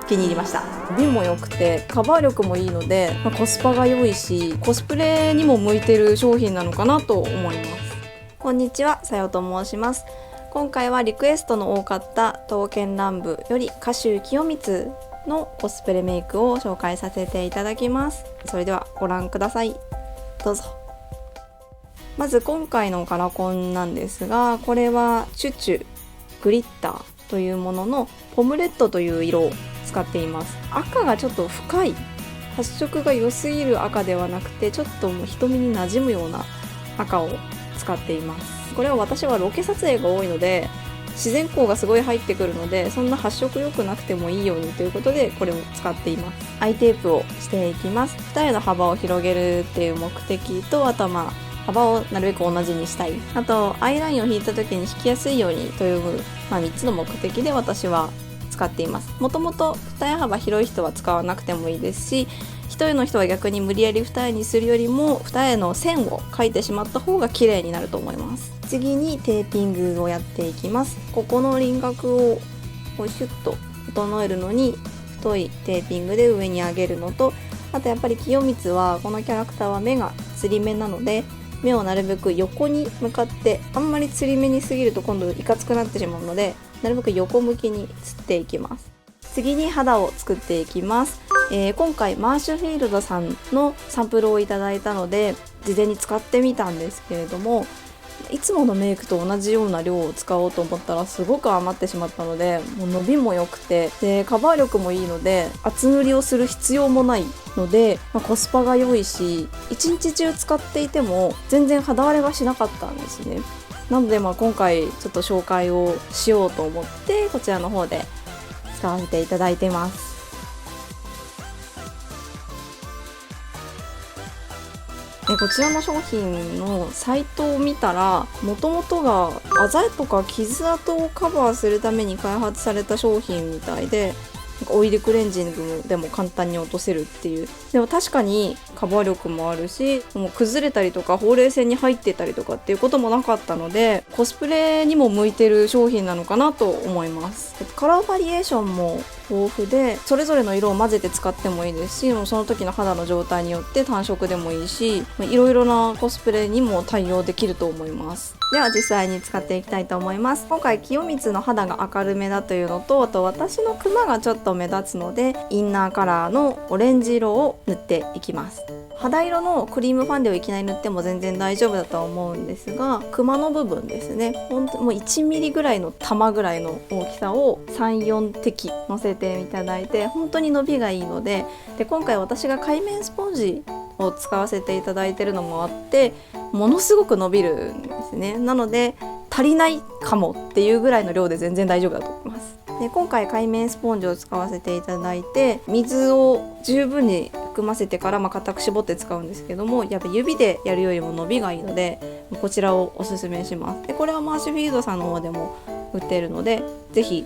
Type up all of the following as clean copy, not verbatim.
気に入りました。美も良くてカバー力もいいので、コスパが良いしコスプレにも向いてる商品なのかなと思います。こんにちは、さよと申します。今回はリクエストの多かった刀剣乱舞より歌手清光のコスプレメイクを紹介させていただきます。それではご覧ください。どうぞ。まず今回のカラコンなんですが、これはチュチュグリッターというもののポムレットという色を使っています。赤がちょっと深い、発色が良すぎる赤ではなくて、ちょっともう瞳に馴染むような赤を使っています。これは私はロケ撮影が多いので自然光がすごい入ってくるので、そんな発色良くなくてもいいようにということでこれを使っています。アイテープをしていきます。二重の幅を広げるっていう目的と、あとは幅をなるべく同じにしたい、あとアイラインを引いた時に引きやすいようにという、3つの目的で私は使っています。もともと二重幅広い人は使わなくてもいいですし、一重の人は逆に無理やり二重にするよりも二重の線を描いてしまった方が綺麗になると思います。次にテーピングをやっていきます。ここの輪郭をシュッと整えるのに太いテーピングで上に上げるのと、あとやっぱり清光はこのキャラクターは目がつり目なので、目をなるべく横に向かって、あんまりつり目にすぎると今度いかつくなってしまうので、なるべく横向きにつっていきます。次に肌を作っていきます。今回マーシュフィールドさんのサンプルをいただいたので事前に使ってみたんですけれども、いつものメイクと同じような量を使おうと思ったらすごく余ってしまったので、もう伸びも良くて、でカバー力もいいので厚塗りをする必要もないので、コスパが良いし一日中使っていても全然肌荒れがしなかったんですね。なので今回ちょっと紹介をしようと思ってこちらの方で使わせていただいてます。でこちらの商品のサイトを見たら、もともとがあざとか傷跡をカバーするために開発された商品みたいで、オイルクレンジングでも簡単に落とせるっていう。でも確かにカバー力もあるし、もう崩れたりとかほうれい線に入ってたりとかっていうこともなかったので、コスプレにも向いてる商品なのかなと思います。カラーバリエーションも豊富で、それぞれの色を混ぜて使ってもいいですし、もうその時の肌の状態によって単色でもいいし、いろいろなコスプレにも対応できると思います。では実際に使っていきたいと思います。今回清光の肌が明るめだというのと、あと私のクマがちょっと目立つのでインナーカラーのオレンジ色を塗っていきます。肌色のクリームファンデをいきなり塗っても全然大丈夫だとは思うんですが、クマの部分ですね、本当もう1ミリぐらいの玉ぐらいの大きさを 3,4 滴のせていただいて、本当に伸びがいいので、今回私が界面スポンジを使わせていただいてるのもあってものすごく伸びるんですね。なので足りないかもっていうぐらいの量で全然大丈夫だと思います。で今回界面スポンジを使わせていただいて、水を十分に含ませてから固く絞って使うんですけども、やっぱ指でやるよりも伸びがいいのでこちらをおすすめします。でこれはマーシュフィールドさんの方でも売っているので、ぜひ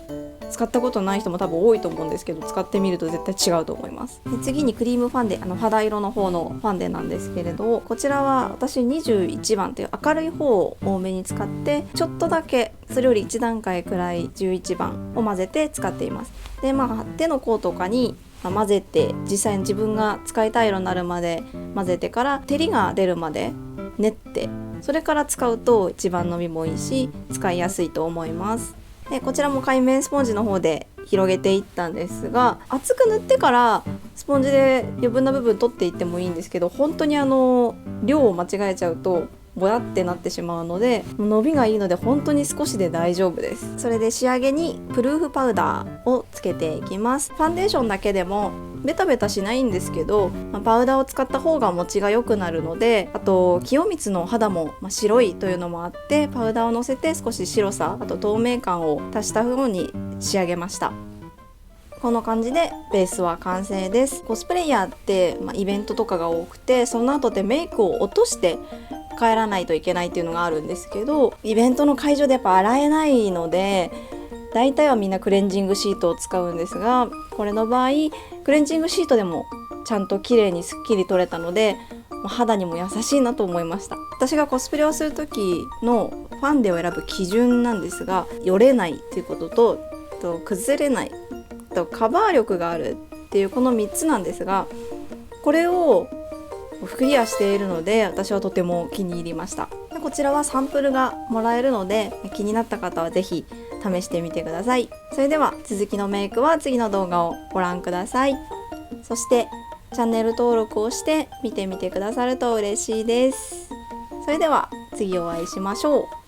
使ったことない人も多分多いと思うんですけど、使ってみると絶対違うと思います。で次にクリームファンデ、肌色の方のファンデなんですけれど、こちらは私21番という明るい方を多めに使って、ちょっとだけそれより1段階くらい11番を混ぜて使っています。で手の甲とかに混ぜて、実際に自分が使いたい色になるまで混ぜてから照りが出るまで練って、それから使うと一番伸びもいいし使いやすいと思います。でこちらも界面スポンジの方で広げていったんですが、厚く塗ってからスポンジで余分な部分取っていってもいいんですけど、本当に量を間違えちゃうとぼやってなってしまうので、伸びがいいので本当に少しで大丈夫です。それで仕上げにプルーフパウダーをつけていきます。ファンデーションだけでもベタベタしないんですけど、パウダーを使った方が持ちが良くなるので、あと清光の肌も白いというのもあって、パウダーをのせて少し白さ、あと透明感を足した風に仕上げました。この感じでベースは完成です。コスプレイヤーって、イベントとかが多くて、その後でメイクを落として帰らないといけないっていうのがあるんですけど、イベントの会場でやっぱ洗えないので、大体はみんなクレンジングシートを使うんですが、これの場合クレンジングシートでもちゃんと綺麗にすっきり取れたので、肌にも優しいなと思いました。私がコスプレをする時のファンデを選ぶ基準なんですが、よれないっていうことと、崩れないとカバー力があるっていうこの3つなんですが、これをクリアしているので私はとても気に入りました。でこちらはサンプルがもらえるので、気になった方はぜひ試してみてください。それでは続きのメイクは次の動画をご覧ください。そしてチャンネル登録をして見てみてくださると嬉しいです。それでは次お会いしましょう。